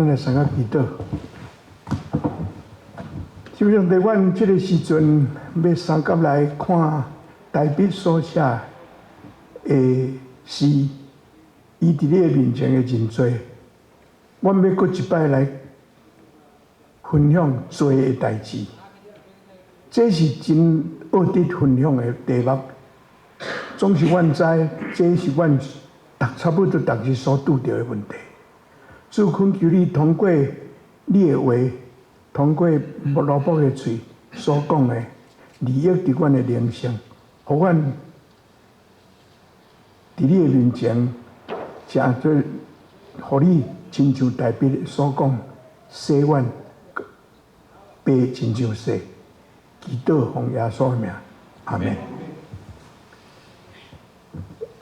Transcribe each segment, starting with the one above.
咱来三个祈祷。就像在阮这个时阵要三甲来看大笔所写的诗，伊伫你的面前的真多，阮要搁一摆来分享做的代志。这是真恶得分享的题目，总是阮知，这是阮差不多逐日所拄到的问题。主恳求你通过你的话，通过罗卜的嘴所讲的利益伫阮的灵性，互阮伫你的面前，诚做，互你亲像大笔所讲，洗阮白亲像洗。祈祷奉耶稣的名，阿门。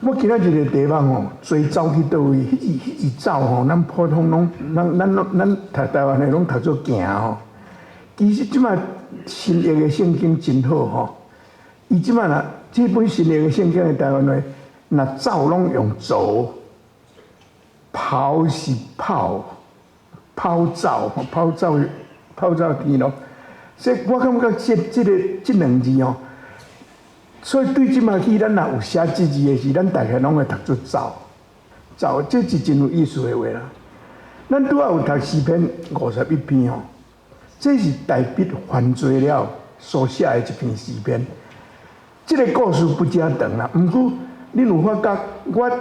我今仔日的题目吼，最走去倒位？迄字走吼，咱普通拢，咱读台湾的拢读做行吼。其实即摆新约的圣经真好吼，伊即摆若这本新约的圣经的台湾话，若走拢用走，跑是跑走天咯。所以我感觉这两字哦，所以对即马起咱若有写这字的时，咱大概拢会读作走，这是真有意思的话啦。咱拄仔有读诗篇51篇哦，这是大笔犯罪了所写的一篇诗篇。这个故事不正长啦，毋过恁有发觉我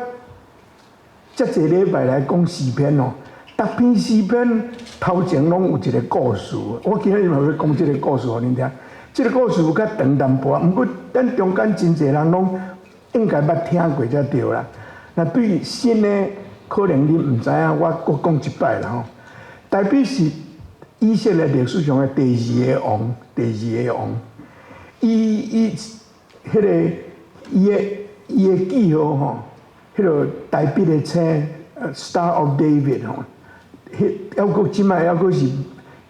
遮济礼拜来讲诗篇哦。逐篇诗篇头前拢有一个故事，我今日嘛要讲这个故事互恁听。这个故事有较长淡薄，毋过咱中间真侪人拢应该捌听过才对啦。那对新的可能恁毋知影，我搁讲一摆啦吼。大比是以色列历史上的第二个王，伊的记号吼，迄个大比的星 ，Star of David 吼。还阁即摆还阁是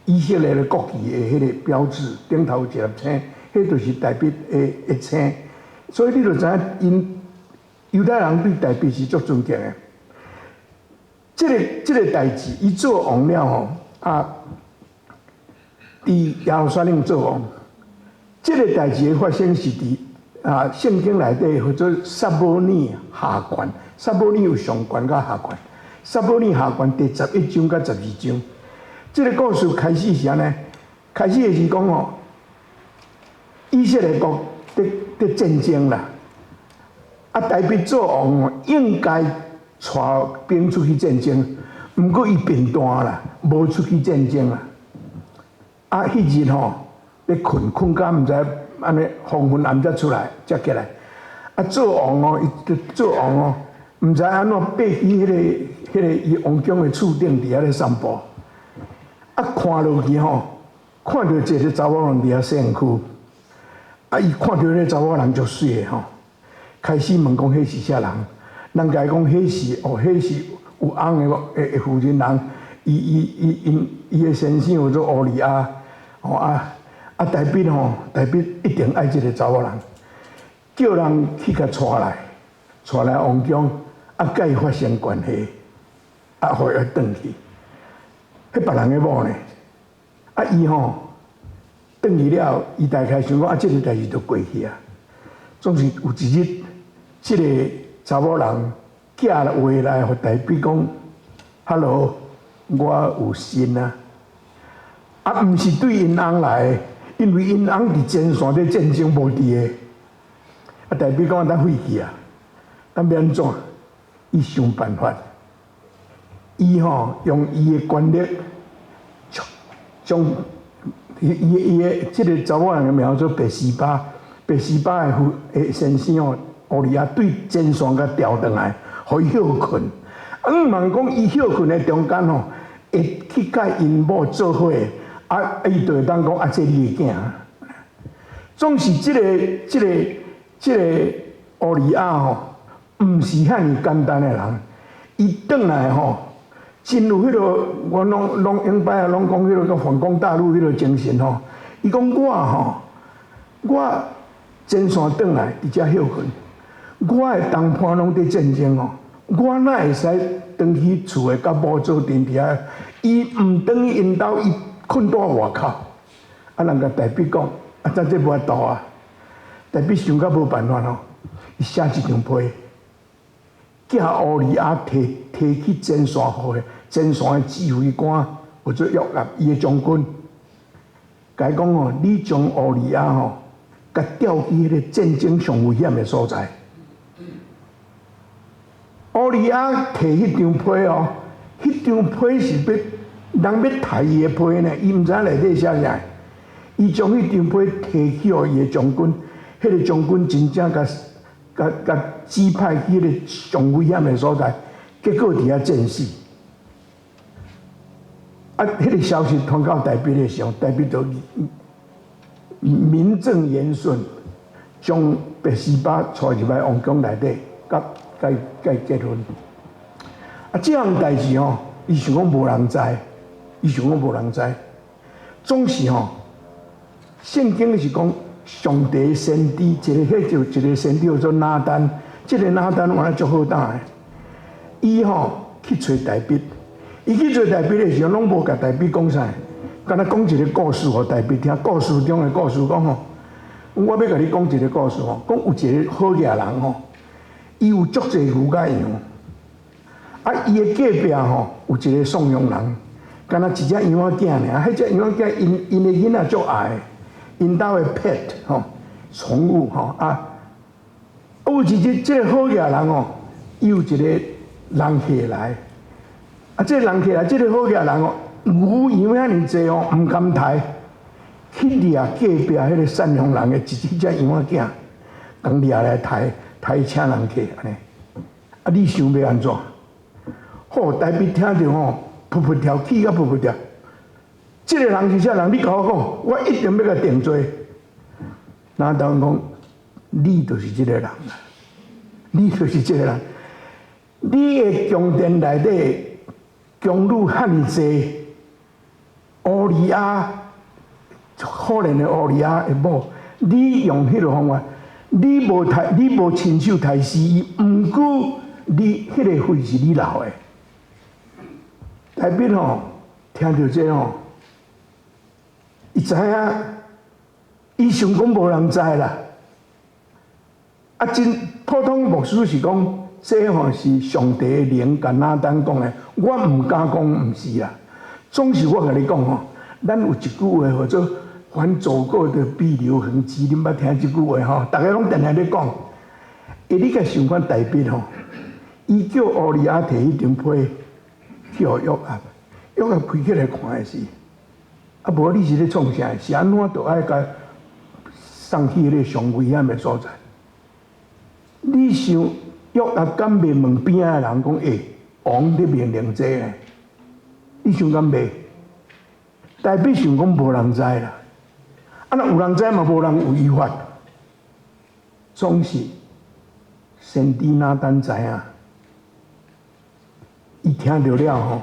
以色列的国旗的迄个标志，顶头有一粒星，迄就是大笔的星。所以你就知影，因犹太人对大笔是足尊敬的。这个代志，伊做王了吼，伫耶路撒冷做王。这个代志的发生是伫圣经内底叫做撒母耳下卷，撒母耳有上卷甲下卷。撒母耳下卷第11章甲12章，这个故事开始是安尼，开始的是讲哦，以色列国在战争啦，大笔做王哦，应该带兵出去战争，毋过伊变单啦，无出去战争啦。迄日吼咧困到毋知安尼黄昏暗才出来，才起来。做王哦，伊做王哦，毋知安怎爬去迄个伊王宫的厝顶伫遐咧散步，看落去吼，看到一个查某人伫遐洗身躯，伊看到迄个查某人足水的吼，开始问讲迄是啥人？人甲伊讲迄是有翁的妇人人，伊的先生叫做乌利亚，大笔一定爱即个查某人，叫人去甲带来王宫，甲伊发生关系。互伊转去，迄别人的某呢？伊吼转去了，伊大概想讲这个代志就过去啊。总是有一日，这个查某人寄话来，互大比讲 ：“Hello， 我有信啊。”毋是对因翁来的，因为因翁伫前线咧战争无伫的。大比讲咱废去啊，咱要安怎？伊想办法。伊吼用伊的权力，将伊的这个查某人的名做拔示巴，拔示巴的先生哦，乌利亚对前线甲调转来，互伊休困。毋问讲伊休困的中间吼，会去甲因某做伙，伊就会当讲这你的囝。总是这个乌利亚吼，毋是遐尼简单的人，伊转来吼。真有迄个，我拢永摆啊，拢讲迄个反攻大陆迄个精神吼。伊讲我前线转来伫遮休困，我的同伴拢伫战争哦，我哪会使回去厝诶，甲某做阵伫遐？伊毋回去因兜，伊困在外口。啊，人甲大笔讲，啊，咱这无法度啊。大笔想到无办法吼，伊写一张批，叫乌利亚提去前线互诶，前线诶指挥官或者约押伊诶将军，甲伊讲吼，你将乌利亚吼，甲调去迄个战争上危险诶所在。乌利亚摕迄张批哦，迄张批是要人要杀伊诶批呢，伊毋知影内底写啥，伊将迄张批摕去互伊诶将军，迄个将军真正甲指派去迄个上危险诶所在，结果伫遐战死。啊，迄个消息传到大笔诶时候，大笔就名正言顺，将白西巴带入来皇宫内底，甲结婚。啊，这样代志吼，伊想讲无人知，总是吼，圣经是讲上帝先知，一个先知叫做拿单，这个拿单原来足好打的，伊吼去找大笔，伊去找大笔的时候，拢无甲大笔讲啥，敢若讲一个故事互大笔听，故事中的故事讲吼，我要甲你讲一个故事吼，讲有一个好野人吼。伊有足侪牛甲羊，啊，伊诶隔壁吼有一个送羊人，敢若一只羊仔囝尔，迄只羊仔囝因诶囡仔足爱，因兜诶 pet 吼宠物吼啊，有一这个好野人哦，伊有一个人客来，啊，这个人客来，这个好野人哦，牛羊遐尼济哦，毋甘刣，去掠隔壁迄个善良人诶一只羊仔囝，共掠来刣。抬请人客安尼，啊！你想要安怎？好，大笔听着吼，噗噗跳，气甲噗噗跳。这个人是啥人？你甲我讲，我一定要甲定罪。那当然讲，你就是这个人啦，你就是这个人。你的宫殿内底宫女遐尼济，乌利亚，可怜的乌利亚的某，你用迄个方法。你无亲手杀死伊，毋过你迄个血是你流的。大笔吼，听到这吼，伊知影，伊想讲无人知啦。啊，真普通牧师是讲，这吼是上帝的灵甲拿单讲的，我毋敢讲毋是啦。总是我甲你讲吼，咱有一句话叫做。凡走过的必留痕迹，你捌听这句话吼？大家拢定定咧讲。你甲想看大笔吼，伊叫乌利亚摕迄张批去互约押，约押开起来看的是，啊无你是咧创啥？是安怎都爱甲送去迄个上危险的所在？你想约押敢袂问边仔的人讲，王咧命令这呢？你想敢袂？大笔想讲无人知啦。啊，若有人知嘛，无人有依法，总是先知拿单知影，伊听到了吼，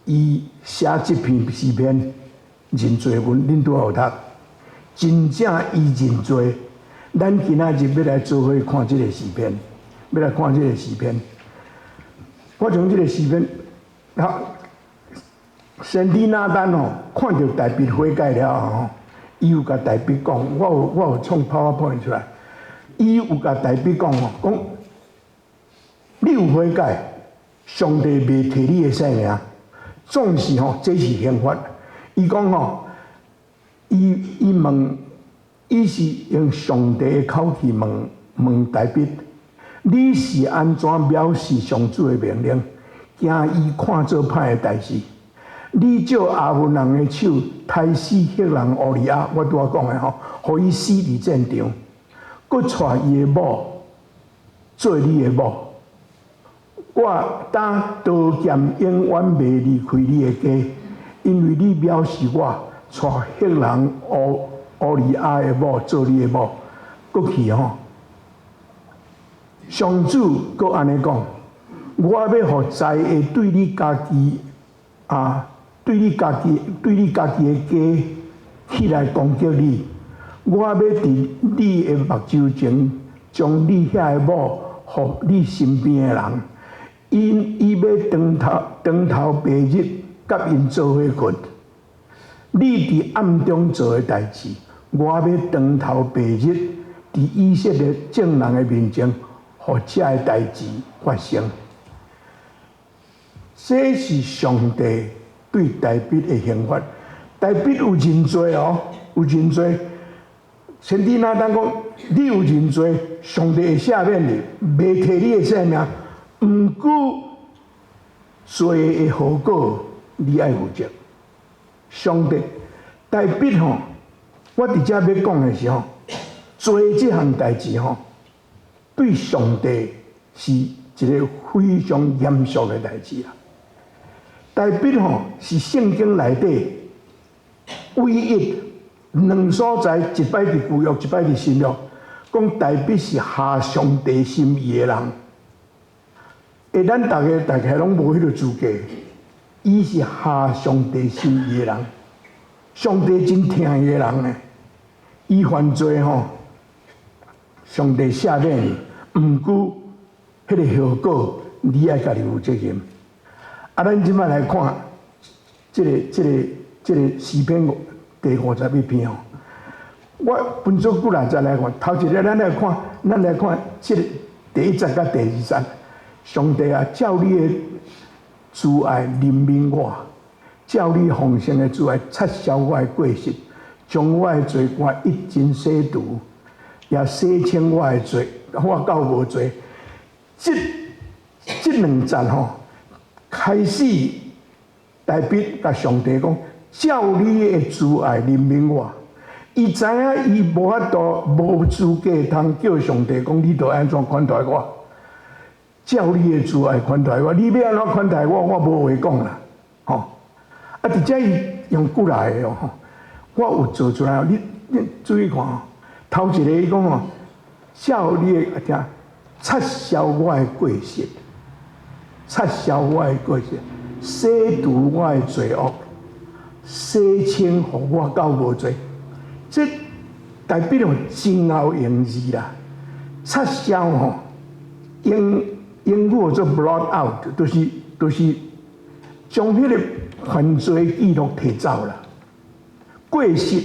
伊写这篇诗篇认罪文，恁拄有读，真正伊认罪。咱今仔日要来做伙看这个诗篇，要来看这个诗篇。我从这个诗篇，先知拿单吼，看到大笔悔改了吼。伊有甲大笔讲，我有创 PowerPoint 出来。伊有甲大笔讲吼，讲你有悔改，上帝袂摕你的性命，总是吼，这是刑罚。伊讲吼，伊问，伊是用上帝的口气问大笔，你是安怎藐视上主的命令，惊伊看做歹的代志？你借阿文人的手杀死迄人乌利亚，我拄仔讲的吼，互伊死伫战场，佮带伊的某做你的某。我当刀剑永远袂离开你的家，因为你藐视我，带迄人乌利亚的某做你的某。佮去吼，上主佮安尼讲，我要互灾会对你家己对你家己的家起来攻击你，我要伫你的目睭前，将你遐的某，互你身边的人，伊要长头白日，甲因做伙困。你伫暗中做诶代志，我要长头白日，伫以色列众人诶面前，互遮诶代志发生。这是上帝对大卫诶刑罚。大卫有认罪哦，有认罪。先知拿单讲，你有认罪，上帝会赦免你，袂摕你诶性命。毋过罪诶后果，你爱负责。上帝大卫吼，我伫遮要讲诶是吼，罪这项代志吼，对上帝是一个非常严肃诶代志啦。大卫吼是圣经内底唯一两所在，一摆伫旧约，一摆伫新约，讲大卫是合上帝心意诶人。咱大概拢无迄个资格，伊是合上帝心意诶人。上帝真疼伊诶人呢，伊犯罪吼，上帝赦免你，毋过迄个后果你爱家己负责任。咱即摆来看，这个诗篇第51篇吼，我分做几来再来看。头一个咱来看，这个第1节甲第2节，上帝啊，照你的慈爱怜悯我。照你丰盛的慈爱，撤销我的过失，将我的罪过一尽洗除，也洗清我的罪，我到无罪。这两节吼，开始大卫甲上帝讲，照你的慈爱怜悯我。伊知影伊无法度、无资格通叫上帝讲，你着安怎款待我？照你的慈爱款待我，你要安怎款待我？我无话讲啦，吼。伫遮伊用过来的哦，我有做出来哦。你注意看哦，头一个伊讲哦，照你的听，撤销我的过失，撤销我的过失，洗除我的罪恶，洗清互我到无罪。这代表了真后用字啦。撤销吼，英语做 blot out， 就是将迄个犯罪记录摕走啦。过失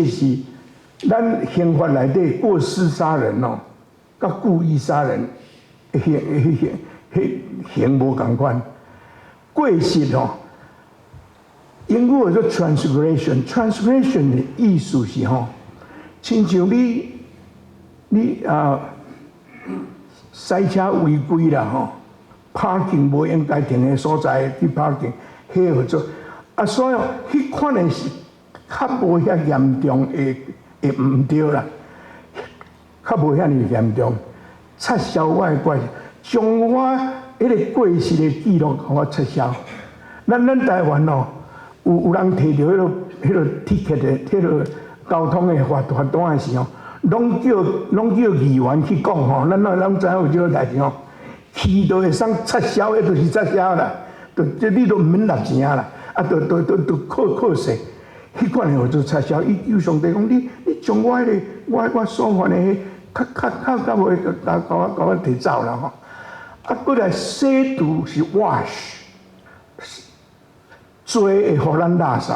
是咱刑法内底过失杀人哦，甲故意杀人刑无共款。过失哦，英语叫做 transgression 的意思是吼，亲像你赛车违规啦吼。parking 无应该停的所在去 parking， 迄个做所以迄款的是较无遐严重的毋对啦，较无遐尼严重。撤销我的过失，将我迄个过失的记录互我撤销。咱台湾哦，有人摕到迄个 ticket 的迄个交通的罚单的时候，拢叫议员去讲吼，咱知影有这个代志吼。去都会送撤销，迄就是撤销啦。你都毋免纳钱啦，都扣税。迄款的就撤销。伊上帝讲你将我迄个我所犯的较无甲我摕走啦吼。过来洗除是 wash， 罪会互咱垃圾，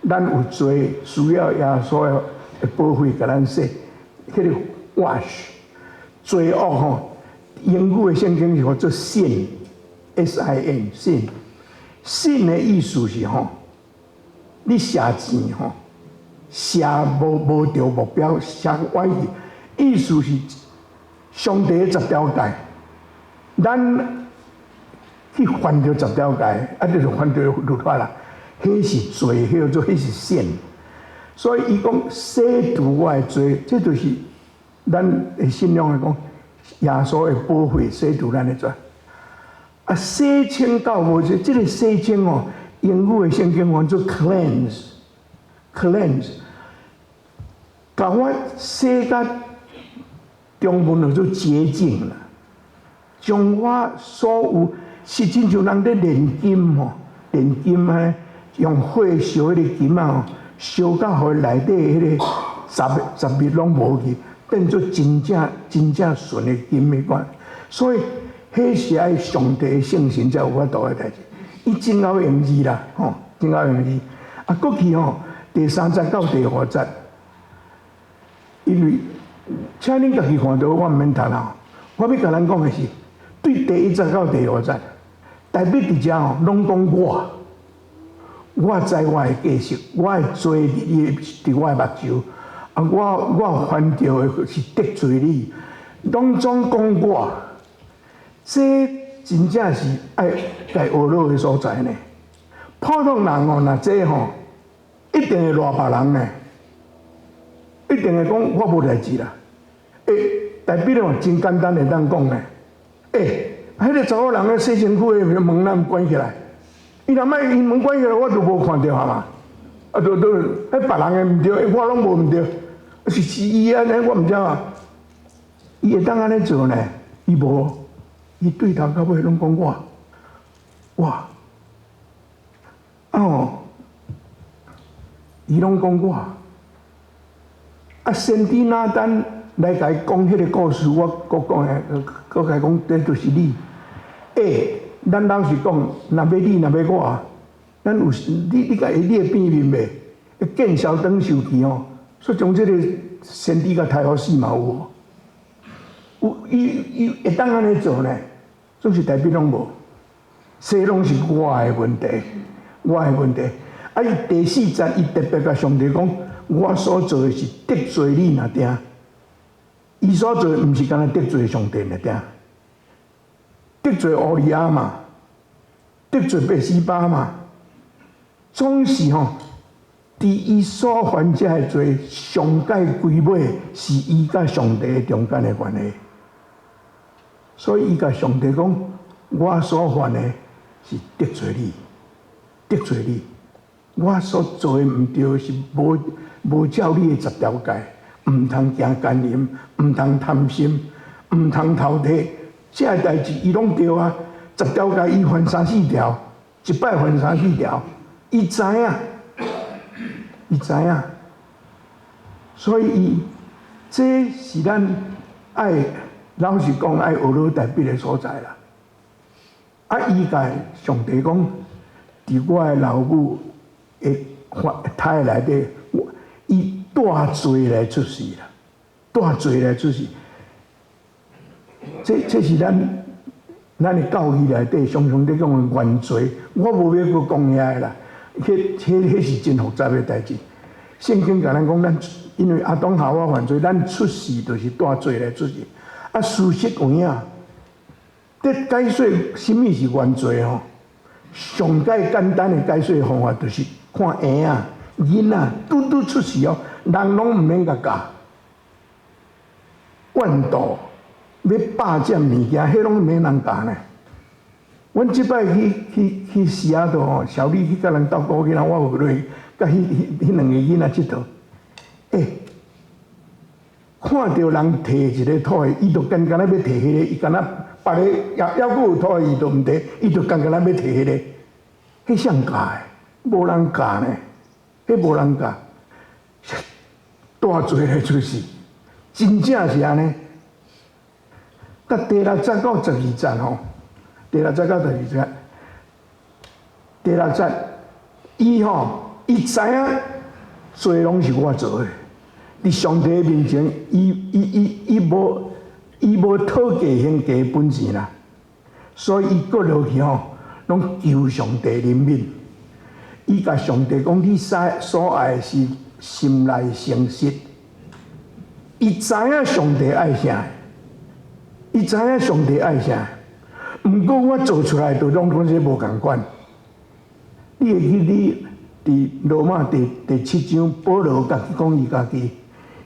咱有罪需要耶稣的保护甲咱洗，迄个 wash， 罪恶吼。英语的圣经是叫做 sin， sin 的意思是吼，你射钱吼，射无着目标，射歪去，意思是上帝10条戒，咱去犯着10条戒，就是犯着律法啦，迄是罪，迄是sin。所以伊讲洗除我的罪，这就是咱的信仰来讲。耶稣会保护洗除咱的罪，洗清到无罪，这个洗清哦，英语的圣经叫做 cleanse， 把我洗到中文叫做洁净啦，将我所有是亲像人咧炼金吼，炼金啊，用火烧迄个金啊，烧到互内底迄个杂物拢无去。变做真正纯的金迄款，所以迄迄是爱上帝的圣神才有法度的代志。伊真够用字啦，吼，真够用字。啊，过去吼，第3节到第5节，因为请恁家己看到，我毋免读啦。我要甲咱讲的是，对第1节到第5节，台北伫遮吼，拢讲我知我的价值，我的罪伫我的目睭，啊，我犯着的是得罪你，拢总讲我，这真正是爱该学老的所在呢。普通人哦，若这吼，一定会赖别人呢，一定会讲我无代志啦。台北哦，真简单会当讲呢。迄个查某人咧洗身躯的门咱关起来。伊若莫因门关起来，我就无看到啊嘛。啊，迄别人的毋对，我拢无毋对，是伊安尼，我毋知啊。伊会当安尼做呢？伊无，伊对头到尾拢讲我，伊拢讲我。啊，先知拿单来甲伊讲迄个故事，我讲诶，甲伊讲，这就是你。咱老实讲，若要你，若要我，咱有你甲你会变面袂？会见消灯受气哦，所以将这个先知甲太好死嘛有。有伊会当安尼做呢，总是台北拢无，这拢是我的问题，我的问题。啊，伊第4节伊特别甲上帝讲，我所做的是得罪你若定，伊所做的毋是干那得罪上帝若定。得罪乌利亚嘛，得罪拔示巴嘛，总是吼，伫伊所犯这的罪，上界归尾是伊甲上帝中间的关系。所以伊甲上帝讲，我所犯的是得罪你，得罪你。我所做的毋对，是无照你的10条戒，毋通行奸淫，毋通贪心，毋通偷摕。这个代志伊拢对啊，10条戒伊犯3、4条，1摆犯3、4条，伊知影，伊知影，所以伊这是咱爱老实讲爱学老台北的所在啦。啊，伊甲上帝讲，伫我的老母的胎内底，伊带罪来出世啦，带罪来出世。这是咱的教义内底常常在讲的原罪，我无要搁讲遐个啦，迄是真复杂的代志。圣经甲咱讲，咱因为亚当夏娃犯罪，咱出世就是带罪来出世。啊，事实有影，在解说什么是原罪吼？上介简单的解说方法就是看婴仔、囡仔拄出世哦，人拢毋免甲教，怨妒。要霸占物件，迄拢免人教呢。阮即摆去西雅图吼，小丽去甲人斗鼓去，我有落去，甲迄2个囡仔佚佗。看到人摕一个土的，伊就干要摕迄个，伊干别个还佫有土的，伊就毋摕，伊就干要摕迄个。迄谁教的？无人教呢，迄无人教。大罪来出世，真正是安尼。甲第6节到12节吼，第6节到12节，第6节，伊知影罪拢是我做的，伫上帝面前，伊无讨价还价本钱啦，所以伊搁落去拢求上帝怜悯。伊甲上帝讲：你所爱是心内诚实。伊知影上帝爱啥。伊知影上帝爱啥，毋过我做出来就拢讲这无共款。你会记伫罗马第7章，保罗家己讲伊家己，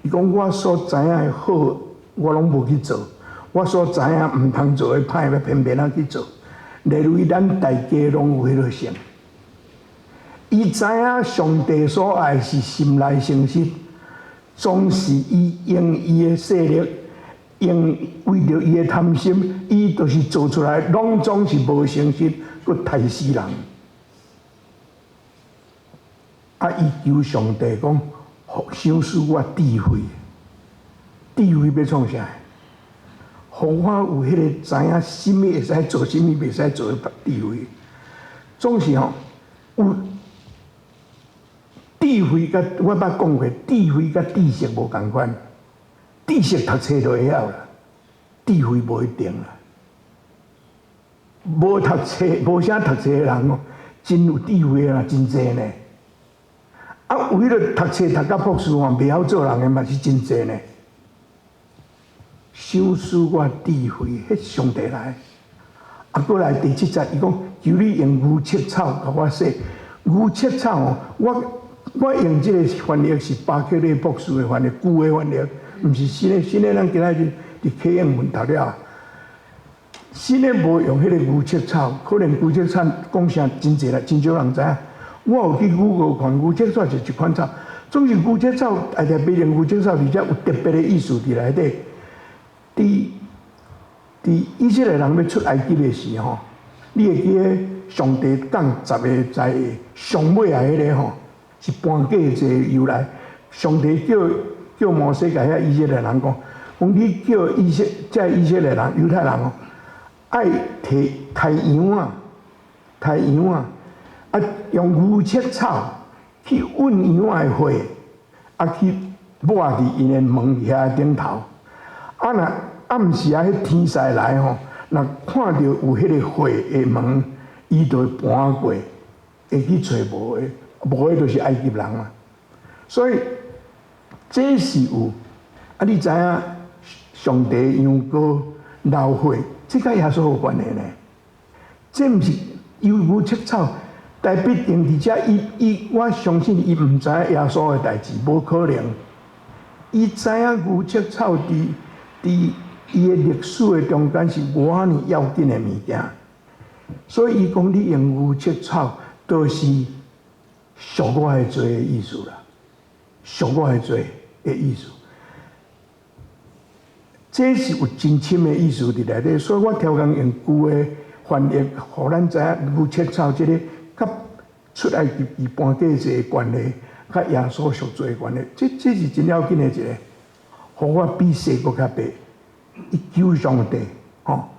伊讲我所知影的好，我拢无去做；我所知影毋通做的歹，要偏偏去做。例如咱大家拢有迄落性。伊知影上帝所爱是心内诚实，总是伊用伊的势力。为着伊的贪心，伊就是做出来，拢总是无诚实，佮害死人。啊！伊求上帝讲，赏赐我智慧，智慧要创啥？互我有迄个知影什么会使做，什么袂使做的智慧。总是吼有智慧，甲我捌讲过，智慧甲知识无共款。知识读册就会晓啦，智慧无一定啦。无读册、无啥读册的人哦，真有智慧啊，真济呢。啊，有迄个读册读到博士嘛，袂晓做人的嘛是真济呢。想使我智慧，迄上帝来。啊，过来第7节，伊讲求你用牛切草甲我说，牛切草哦，我用这个翻译是巴克利博士的翻译，旧的翻译，毋是新的。新的咱今仔日伫启英文读了，新的无用迄个牛切草，可能牛切草讲啥真济啦，真少人知影。我有去Google看，牛切草是一款草，总是牛切草，而且别人牛切草，而且有特别的意思伫内底。伫以色列人要出埃及的时候，你会记得上帝讲10个在上尾啊迄个吼，是搬过一个由来。上帝叫摩西甲遐以色列人讲，你叫以色列人犹太人哦，爱摕羊啊，啊用牛切草去温羊的血，啊去抹伫因的门遐顶头，啊若暗时啊，迄天使来吼，若看到有迄个血的门，伊就会搬过，会去找无的，无的就是埃及人啊。所以这是有啊，你知影上帝羊羔流血，这甲耶稣有关系呢？这毋是牛切草，但必定伫遮我相信伊毋知影耶稣的代志，无可能。伊知影牛切草伫伊的历史的中间是偌尔要紧的物件，所以伊讲你用牛切草，都是赎我的罪的意思啦，赎我的罪的意思。这是有真深的意思伫内底，所以我挑工用旧的翻译，互咱知影牛切草这个甲出埃及伊搬过这个关系，甲耶稣赎罪的关系，这是真要紧的一个，互我比世搁较白。伊求上帝，吼！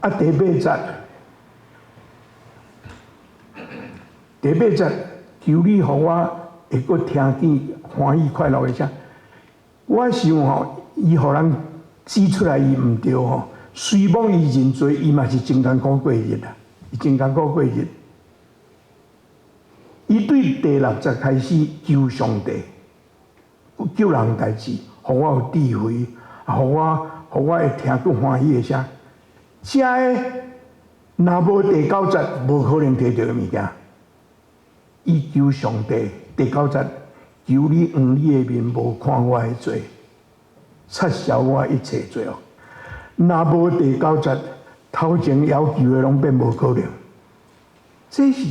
啊，第8节，求你，互我会搁听见欢喜快乐的声。我想吼，伊互人指出来伊毋对吼，虽望伊认罪，伊嘛是真艰苦过日啦，伊真艰苦过日。伊对第6节开始求上帝，救人代志，互我有智慧，互我会听到欢喜的声。这个若无第9节，无可能摕到的物件。伊求上帝第9节，求你黄你的面无看我的罪，撤销我一切罪恶。若无第9节，头前要求的拢变无可能。这是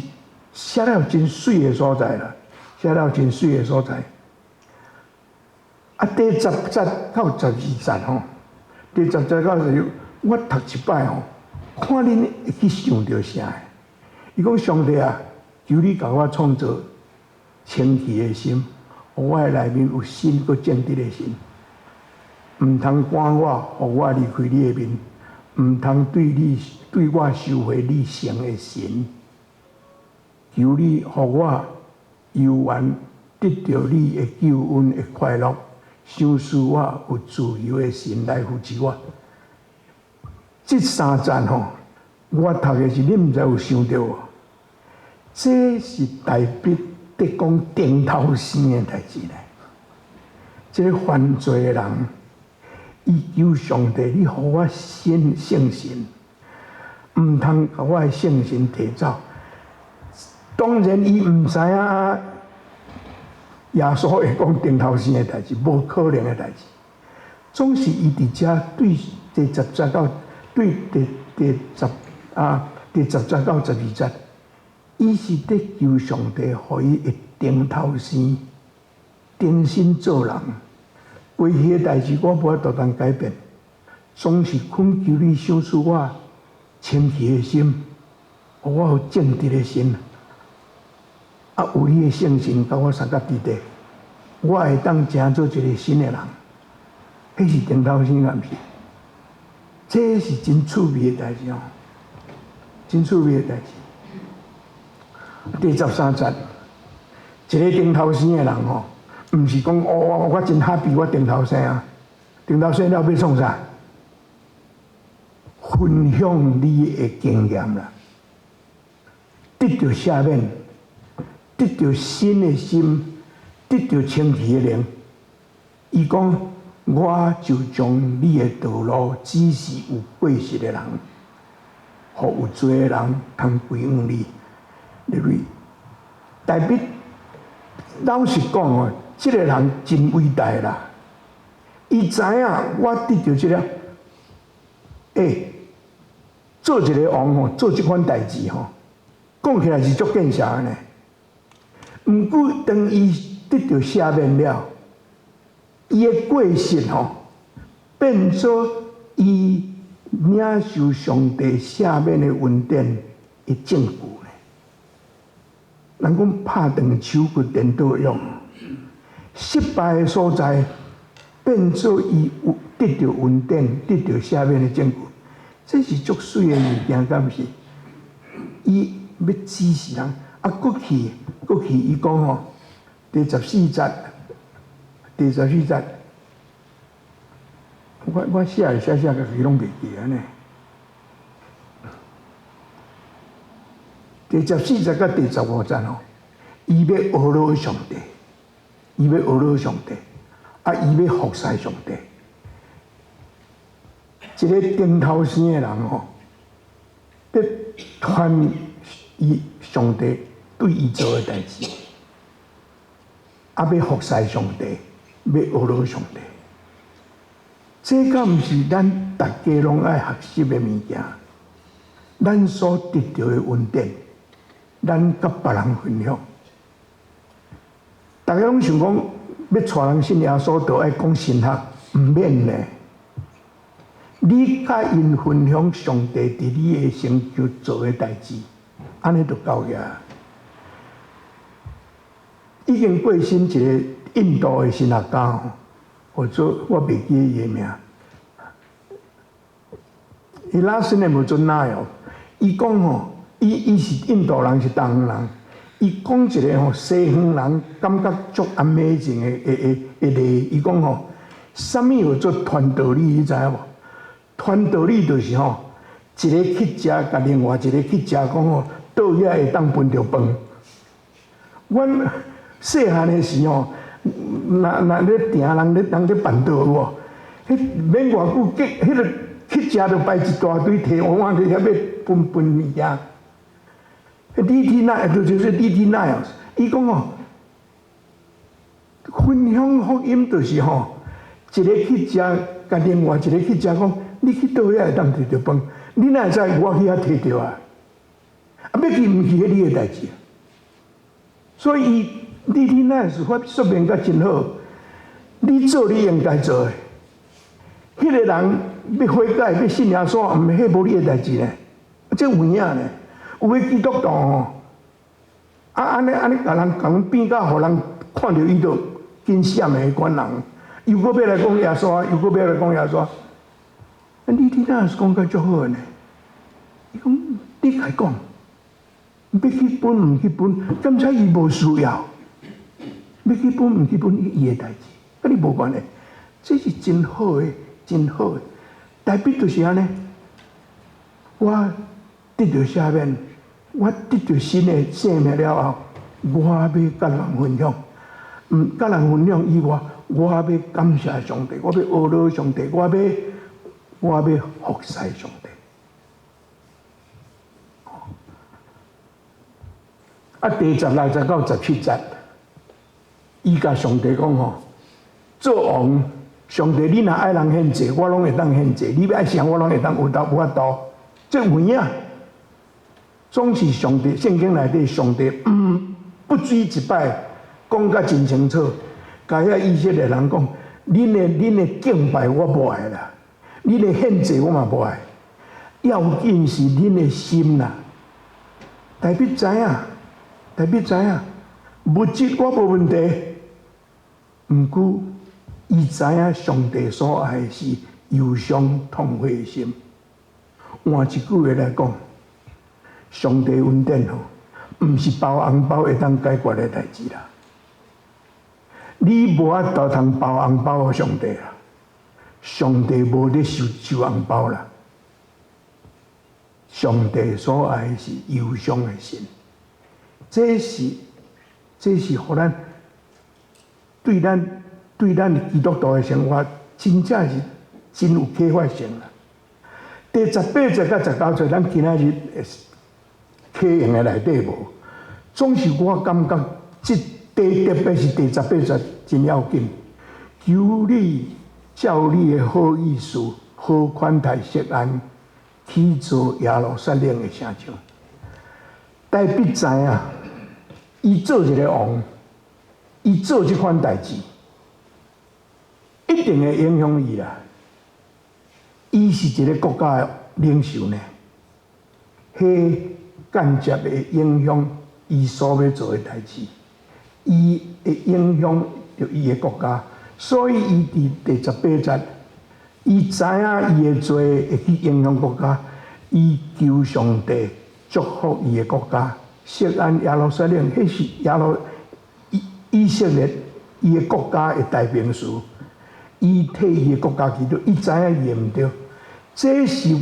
写了真水的所在啦，写了真水的所在。啊，第10节到12节吼。第10节到12，我读一摆吼，看恁会去想到啥？伊讲上帝啊，求你甲我创造清气的心，互我内面有新搁正直的心，毋通赶我，互我离开你的面，毋通对我收回你成的神。求你互我游玩得到你的救恩的快乐。想使我有自由的心来扶持我。这3节吼，我读的是你毋知有想到无？这是大笔在讲顶头生的代志咧。这个犯罪的人，伊求上帝，你互我信心，毋通甲我的信心提走。当然，伊毋知影。耶稣会讲顶头生的代志，无可能的代志。总是伊伫遮对第10节到对第10节到12节，伊是在求上帝，互伊会顶头生，重新做人。过去的代志我无法度当改变，总是恳求你想使我清气的心，互我有正直的心。啊，有你的圣神甲我三角伫地，我会当成做一个新的人。迄是顶头生，毋是？这是真趣味的代志哦，真趣味的代志。第13节，一个顶头生的人吼，毋是讲哦，我真 happy， 我顶头生啊，顶头生了要创啥？分享你的经验啦，得到赦免，得到新的心，得到清奇的灵。伊讲，我就将你的道路指示有过失的人，互有罪的人通归向你。入去，大笔老实讲哦，这个人真伟大啦！伊知影我得到这个，做一个王吼，做这款代志吼，讲起来是足见识的呢。毋过当伊得到赦免了，伊的过失吼，变做伊领受上帝赦免的恩典的证据呢。人讲拍断手骨颠倒用，失败的所在变做伊有得到恩典、得到赦免的证据。这是足水的物件，敢毋是？伊要指示人，过去，伊讲吼，第14节，我写个，家己拢袂记安尼。第14节到第15节吼，伊要阿罗上帝，伊要服侍上帝。一个顶头生的人吼，要传伊上帝对伊做的代志，要服侍上帝，要阿罗上帝。这敢毋是咱大家拢爱学习的物件？咱所得到的恩典，咱甲别人分享。大家拢想讲要带人信耶稣，就爱讲神学，毋免呢。你甲因分享上帝伫你的成就做的代志，安尼就够呀。已经过身一个印度的神学家吼，或者我袂记伊的名，伊last name做哪样？伊讲吼，伊是印度人，是东方人。伊讲一个吼西方人感觉足amazing的例，伊讲吼，啥物叫做传道理？你知影无？传道理就是吼，一个去食，甲另外一个去食，讲吼，倒遐会当分着饭。阮细汉的时候，若咧定人咧办道有无？迄免偌久，迄个去食着摆一大堆摕碗摕遐要分物件。DT Niles 就是 DT Niles， 伊讲吼，分享福音就是吼，一个去食，甲另外一个去食，讲你去倒遐会当摕着饭，你哪会知我去遐摕着啊？要去毋去迄你的代志。所以伊 DT Niles 发说明甲真好，你做你应该做的，迄个人要悔改要信耶稣，毋是迄无你的代志呢，这有影呢。有个基督徒吼，安尼甲人变甲，互人看到伊就惊闪的迄款人，又搁要来讲耶稣，又搁要来讲耶稣。你听那是讲甲足好呢？伊讲你家讲，要去分毋去分，敢才伊无需要。要去分毋去分，伊的代志，甲你无关的。这是真好的，真好的。代表就是安尼，我得到赦免，我得到新的生命了后，我要甲人分享。甲人分享以外，我要感谢上帝，我要阿罗上帝，我要服侍上帝。第16节到17节，伊甲上帝讲吼，做王，上帝你若爱人献祭，我拢会当献祭；你要爱啥，我拢会当有法度。这有影。总是上帝圣经内底，上帝不止一摆讲甲真清楚，甲遐以色列人讲：恁的敬拜我无爱啦，恁的献祭我嘛无爱，要紧是恁的心啦。大必知影，物质我无问题，毋过伊知影上帝所爱是忧伤痛悔的心。换一句话来讲，上帝恩典吼，毋是包红包会当解决的代志啦。你无法度通包红包给上帝啦，上帝无咧收红包啦。上帝所爱是忧伤的心，这是互咱对咱基督徒的生活，真正是真有启发性啦。第18节到19节，咱今仔日启用的内底无，总是我感觉特别是第18节真要紧。求你照你的好意思，好款待锡安，去做耶路撒冷的城墙。大必知影，伊做一个王，伊做这款代志，一定会影响伊啦。伊是一个国家的领袖呢，迄间接会影响伊所要做的代志，伊会影响着伊的国家，所以伊伫第18节，伊知影伊的做会去影响国家，伊求上帝祝福伊的国家。锡安耶路撒冷，迄是以色列伊的国家的代名词。伊替伊的国家祈祷，伊知影伊毋对，这是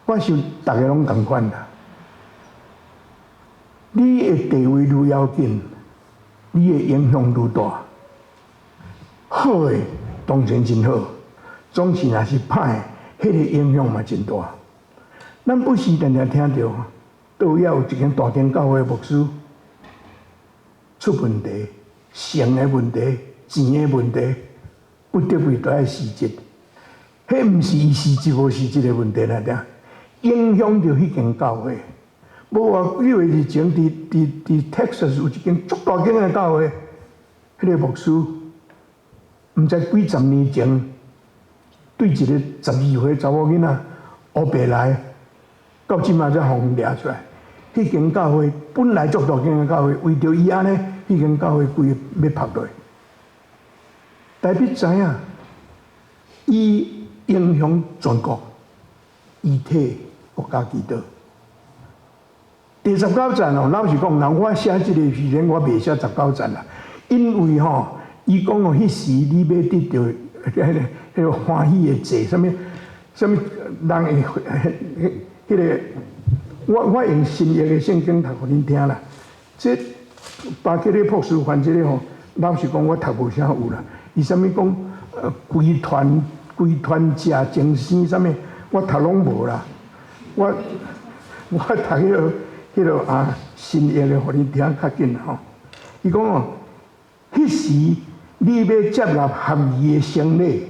我想大家拢同款啦。你的地位愈要紧，你的影响愈大。好的当然真好，总是若是歹，迄个影响嘛真大。咱不时常常听到，倒也有一间大间教会牧师出问题，性的问题、钱的问题。不得不都爱辞职，迄毋是伊辞职无辞职的问题啦，影响到迄间教会。无话几月日前，伫 Texas 有一间足大间的教会，迄个牧师，毋知几十年前，对一个12岁查某囡仔黑白来，到即马才互掠出来。迄间教会本来足大间的教会，为着伊安尼，迄间教会规要拍落。大必知影，伊影响全国，伊替国家祈祷。第19节哦，老实讲，人我写这个时间我袂写19节啦，因为吼，伊讲哦，迄时你要得到迄个欢喜的祭，什么人会迄个，我用新约的圣经读互恁听啦。这巴克利博士翻这个吼，老实讲我读无啥有啦。伊啥物讲规团食精生啥物，我读拢无啦。我读迄个新约的，互你听较紧吼。伊讲哦，迄时你要接纳合宜的生礼，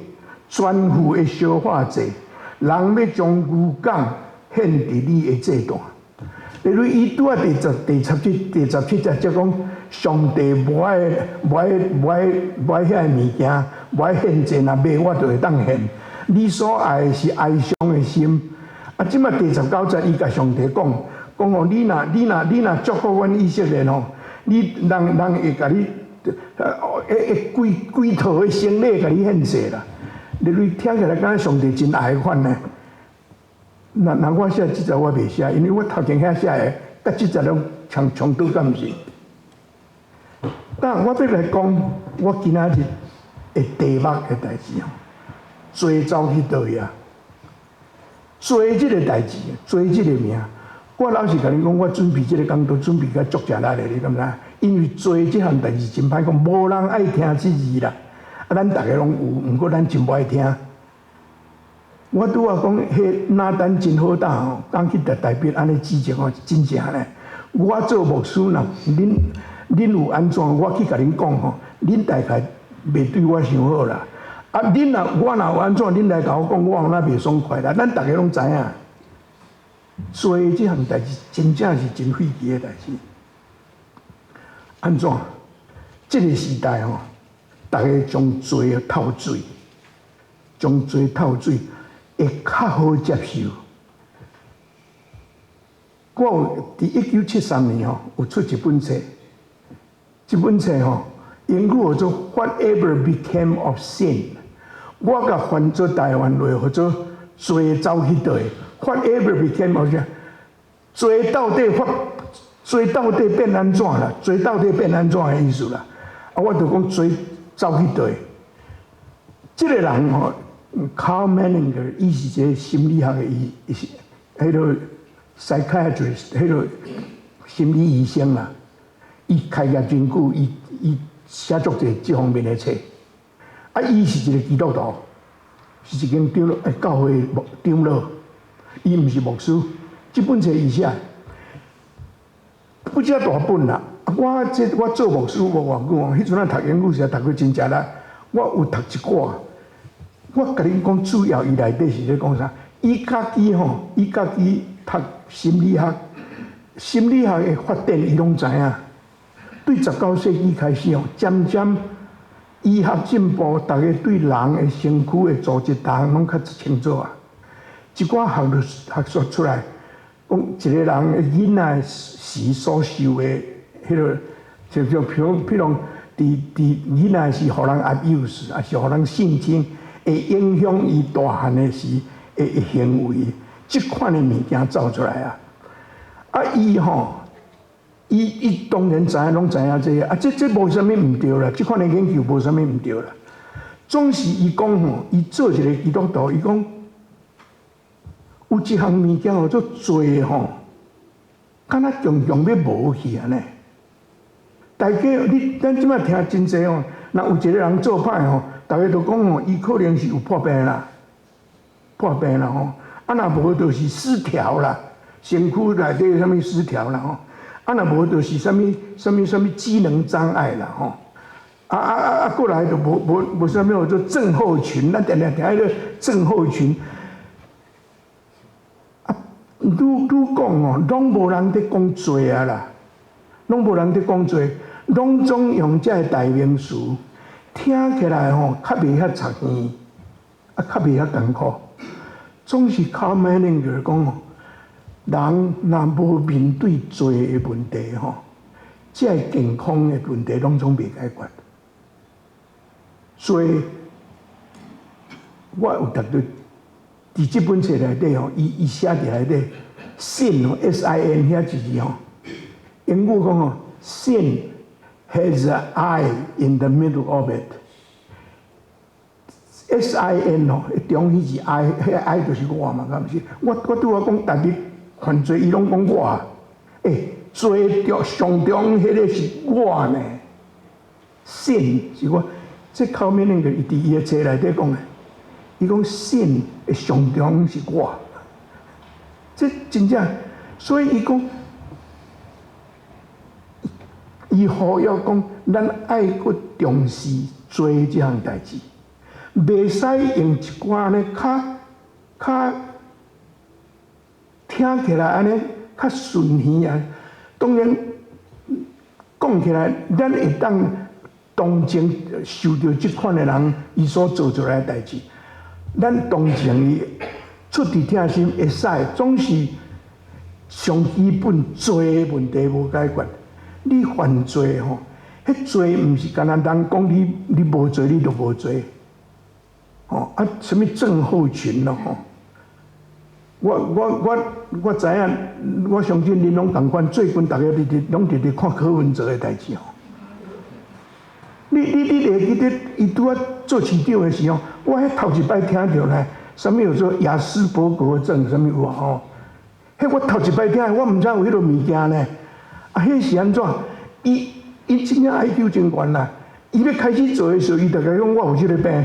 全副的烧化祭，人要将牛犅献伫你的祭坛。例如，伊拄啊第17节则讲，上帝无爱遐个物件，无爱献祭，若买我就会当献。你所爱的是哀伤的心。啊，即马第19节，伊甲上帝讲哦，你若祝福阮以色列吼，人会甲你规套的生礼甲你献祭啦。例如听起来，敢若上帝真爱款呢。那我写即节我袂写，因为我头前遐写的，甲即节拢冲突，敢毋是？但我要来讲，我今仔日会题目的代志哦，做走去倒遐，做即个代志，做即个名。我老实甲你讲，我准备即个工作，准备甲足食力的，你感觉？因为做即项代志真歹讲，无人爱听即字啦。啊，咱大家拢有，毋过咱真无爱听。我拄啊讲，迄拿单真好打吼，讲去台北安尼指责吼，真正呢。我做牧师呐，恁有安怎，我去甲恁讲吼，恁大概袂对我伤好啦。啊，我若有安怎，恁来甲我讲，我有哪袂爽快啦。咱大家拢知影，做即项代志真正是真费气的代志。安怎？这个时代吼，大家将罪透水，将罪透水。会较好接受。我有伫1973年吼，有出一本册，这本册吼，英语叫做《Whatever Became of Sin》。我甲翻做台湾话，或者罪走去倒，whatever became of 罪到底变安怎啦？罪到底变安怎的意思啦？啊，我就讲罪走去倒。这个人吼 ，Carl Menninger， 伊是一个心理学的伊是迄个 psychiatrist， 迄个心理医生啦。伊开业真久，伊写作者这方面的册。啊，伊是一个基督徒，是一间教会长老，伊毋是牧师。这本册伊写，不只大本啦。我做牧师无偌久哦，迄阵读英语时读过真正啦。我有读一寡，我甲恁讲，主要伊内底是咧讲啥？伊家己读心理学，心理学的发展伊拢知影。对19世纪开始哦，渐渐医学进步，大家对人的身躯的组织，大项拢较清楚啊。一寡学说出来，讲一个人的囡仔时所受的迄个，就譬如囡仔是互人 abuse， 还是互人性侵，会影响伊大汉的时的行为，即款的物件造出来啊。啊，伊当然知影，拢知影这个啊，这无啥物毋对啦，即款的研究无啥物毋对啦。总是伊讲吼，伊做一个基督徒，伊讲有一项物件叫做罪吼，敢若常常要无去安尼。大家咱即摆听真济哦，若有一个人做歹吼，大家都讲吼，伊可能是有破病啦吼，啊若无就是失调啦，身躯内底啥物失调啦吼。啊，若无就是什么机能障碍啦吼，过来就无什么叫做症候群，咱定迄个症候群，啊，愈讲哦，拢无人伫讲罪啊啦，拢无人伫讲罪，拢总用这代名词，听起来吼较袂遐插耳，啊，较袂遐艰苦，总是靠买恁个讲哦。人若无面对罪的问题吼，即个健康的问题拢总袂解决。所以，我有读到伫即本册内底吼，伊写伫内底 sin 吼 sin 遐字吼，英语讲吼 sin has an I in the middle of it。sin 吼，中迄字 I， 迄 I 就是我嘛，敢毋是？我拄我讲大日。犯罪，伊拢讲我，罪上中迄个是我呢，sin是我，这后面那个伊伫伊个册内底讲的，伊讲sin的上中是我，这真正，所以伊讲，伊呼吁讲，咱爱搁重视罪这项代志，袂使用一寡呢较。听起来安尼较顺耳啊，当然讲起来，咱会当同情受到即款的人，伊所做出来的代志，咱同情伊，出于疼心会使，总是上基本罪的问题无解决。你犯罪吼，迄罪毋是干那人讲你无罪，你就无罪，吼啊，什么症候群咯吼。我知影，我相信恁拢同款。最近大家拢直看柯文哲的代志吼。你会记得伊拄啊做市长的时候，我迄头一摆听到呢，什么叫做亚斯伯格症，什么有啊吼？迄我头一摆听，我毋知有迄落物件呢。啊，迄是安怎？伊真正 IQ 真悬啦。伊要开始做的时候，伊大概讲我有即个病。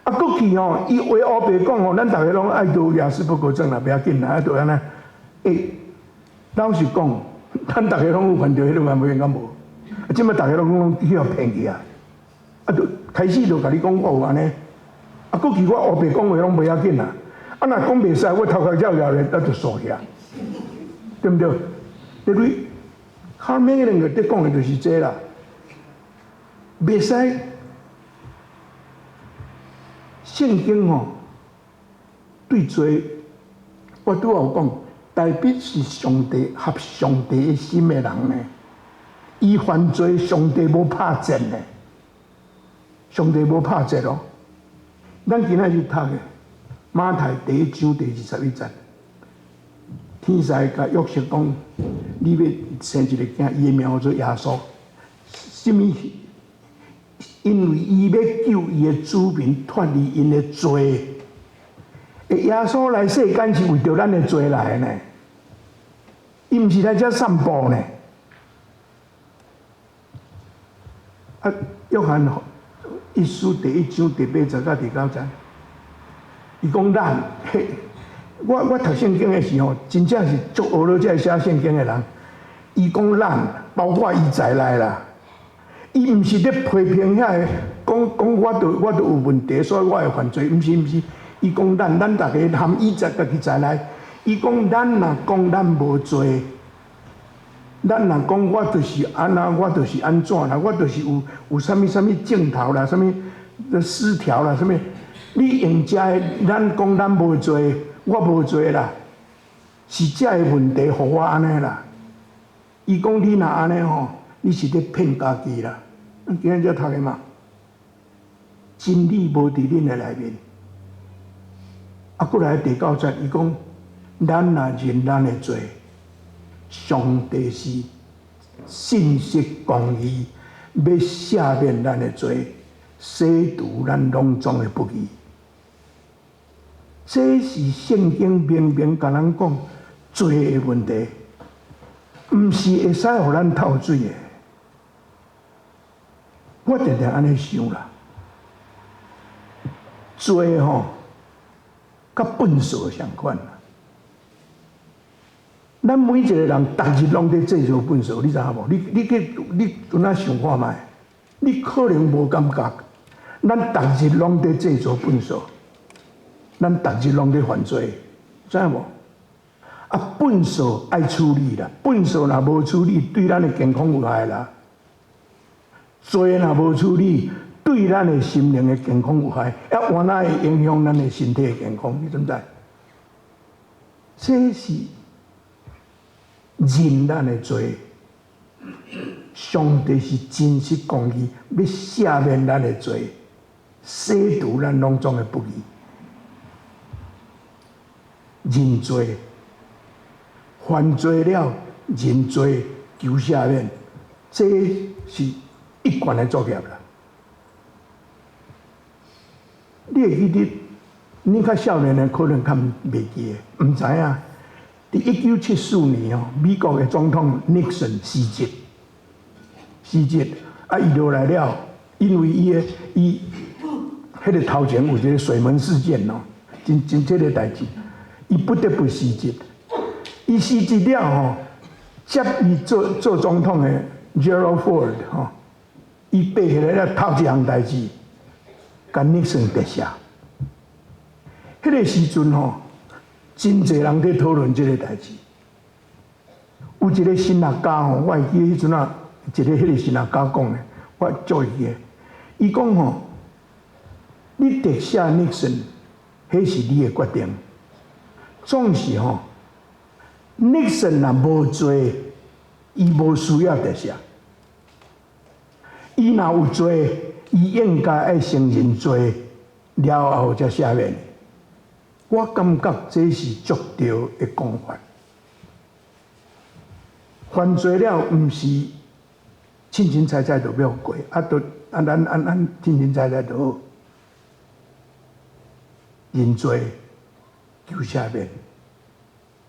啊，过去吼，伊话乌白讲吼，咱大家拢爱得亚斯伯格症啦，不要紧啦，爱得安尼。老实讲，咱大家拢有犯着迄种嘛，无应该无。啊，即摆大家拢讲迄个骗去啊，就开始就甲你讲我有安尼。啊，过去我乌白讲话拢袂要紧啦。啊，若讲袂使，我头壳绕咧，就傻起啊，对不对？对对，后面个人个伫讲的就是这啦，袂使。圣经吼，对罪，我拄有讲，代表是上帝合上帝的心的人呢。伊犯罪，上帝无拍折呢，上帝无拍折哦。咱今仔日读的马太第1章第21节，天使甲约瑟讲：你要生一个囝，伊的名叫做耶稣。什么？因为伊要救伊的子民脱离因的罪。耶稣来世间是为着咱的罪来呢，伊毋是来遮散步呢。啊，约翰一书第1章第8节到第9节，伊讲咱，我读圣经的时候，真正是足学了这写圣经的人。伊讲咱，包括伊在内啦。伊毋是咧批评遐个，讲我都有问题，所以我会犯罪。毋是，伊讲咱逐个含伊家己在内。伊讲咱若讲咱无罪，咱若讲我就是安那，我就是安怎啦，我就是有啥物镜头啦，啥物失调啦，啥物，你用遮个，咱讲咱无罪，我无罪啦，是遮个问题，互我安尼啦。伊讲你若安尼吼，你是咧骗家己啦。咱今日才读的嘛，真理无伫恁的内面。啊，过来第9节，伊讲，咱若认咱的罪，上帝是信实公义，要赦免咱的罪，洗除咱拢总的不义。这是圣经明明甲咱讲罪的问题，毋是会使互咱透水的。我常常安尼想啦，罪吼，甲粪扫相款啦。咱每一个人，逐日拢在制造粪扫，你知影无？你有哪想看觅？你可能无感觉，咱逐日拢在制造粪扫，咱逐日拢在犯罪，知影无？啊，粪扫爱处理啦，粪扫若无处理，对咱的健康有害啦。罪若无处理，对咱的心灵的健康有害，也原来会影响咱的身体的健康，你知唔知？这是认咱的罪，上帝是真实公义，要赦免咱的罪，洗除咱拢总的不义。认罪，犯罪了认罪求赦免，这是一贯的作业啦。你会记得，你较少年的可能较袂记的，毋知影。伫1974年哦，美国的总统尼克森死节，啊，伊落来了，因为伊迄个头前有一个水门事件哦，真这个代志，伊不得不死节。伊死节了吼，接伊做总统的 Gerald Ford 吼。伊爬起来了，头一项代志，甲尼克森特赦。迄个时阵吼，真侪人在讨论这个代志。有一个神学家吼，我会记得迄阵啊，迄个神学家讲的，我注意的。伊讲吼，你特赦尼克森，迄是你的决定。总是吼，尼克森若无罪，伊无需要特赦。伊若有罪，伊应该爱承认罪，了后才赦免。我感觉这是足对的讲法。犯罪了，毋是凊凊彩彩就要过，咱凊凊彩彩就好。认罪求赦免，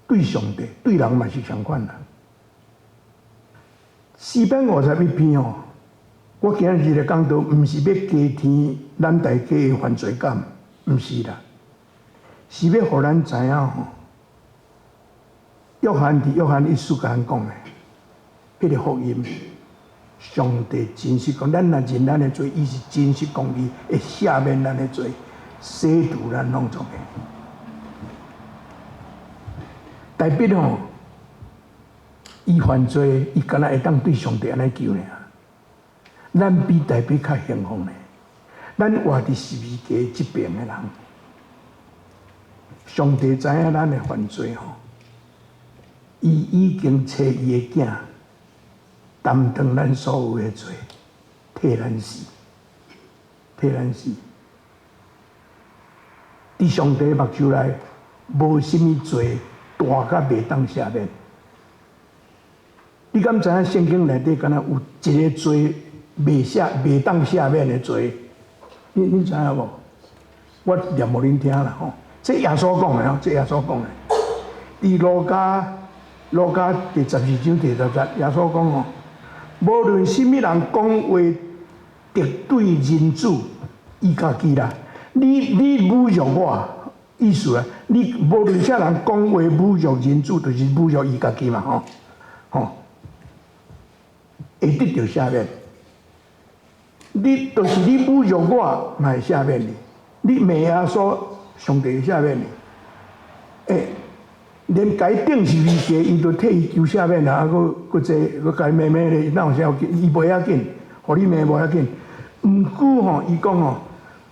对上帝、对人嘛是相款啦。451篇哦。我今日的讲道，毋是要加添咱大家的犯罪感，毋是啦，是要互咱知影吼。约翰一书甲咱讲的，迄个福音，上帝真实讲，咱若认咱的罪，伊是真实公义，会赦免咱的罪，洗除咱拢总的。代表吼，伊犯罪，伊敢若会当对上帝安尼求呢？咱比代表较幸福呢。咱活伫十字架这边的人，上帝知影咱的犯罪吼，伊已经找伊的囝担当咱所有的罪，替咱死。伫上帝目睭内，无什么罪大甲袂当赦免。你敢知影圣经内底敢若有一个罪袂当赦免的罪？你知影无？我念互恁听啦吼。这耶稣讲的吼，这耶稣讲的。伫路加第12章第10节，耶稣讲吼，无论什么人讲话敌对人主，伊家己啦。你侮辱我，意思啊，你无论啥人讲话侮辱人主，就是侮辱伊家己嘛吼，会得到赦免。你就是你侮辱我，嘛会赦免你。你骂耶稣，上帝会赦免你。连该顶是违戒，伊都替伊求赦免啊！佫该骂咧，哪有啥要紧？伊袂要紧，互你骂无要紧。毋过吼，伊讲吼，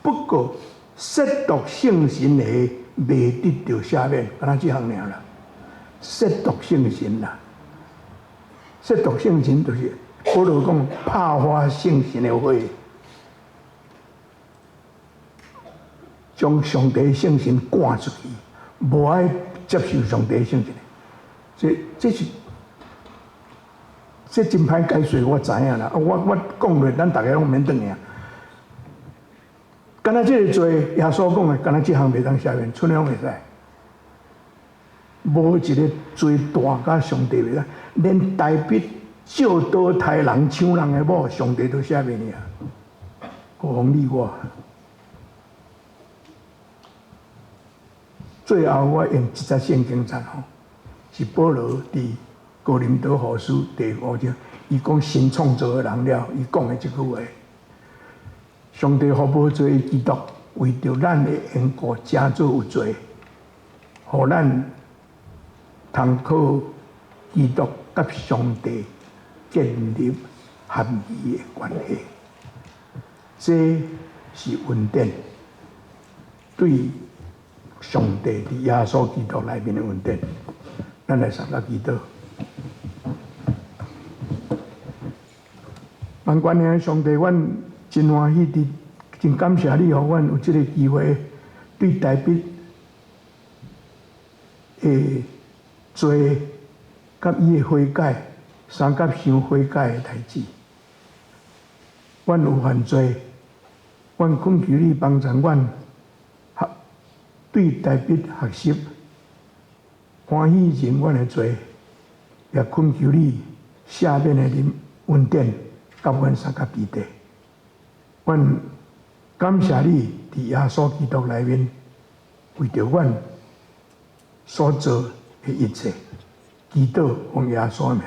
不过亵渎圣神的袂得到赦免，敢若即项尔啦。亵渎圣神啦，亵渎圣神就是保罗讲拍花圣神的火，将上帝的圣神赶出去，无爱接受上帝的圣神。这真歹解说，我知影啦。我讲落，咱大家拢免转去啊。敢若这个罪，耶稣讲的，敢若这项袂当赦免，剩拢袂使。无一个罪大甲上帝袂使，连大笔照刀杀人、抢人的某，上帝都赦免你啊！何况你我？最后我用一节圣经章吼，是保罗伫哥林多后书第5章，伊讲新创造的人了，伊讲的这句话：上帝互无罪的基督，为着咱的缘故，真做有罪，互咱通靠基督甲上帝建立合宜的关系。这是恩典，对上帝伫耶稣基督内面的恩典。咱来参加祈祷。万关的上帝，阮真欢喜真感谢你，互阮有这个机会，对大笔的罪，甲伊的悔改，三甲想悔改的代志。阮有犯罪，阮恳求你帮助阮，对大笔学习，欢喜认阮的罪，也恳求你赦免的恩典，甲阮三甲基地。阮感谢你伫耶稣基督内面，为着阮所做的一切，祈祷奉耶稣的名。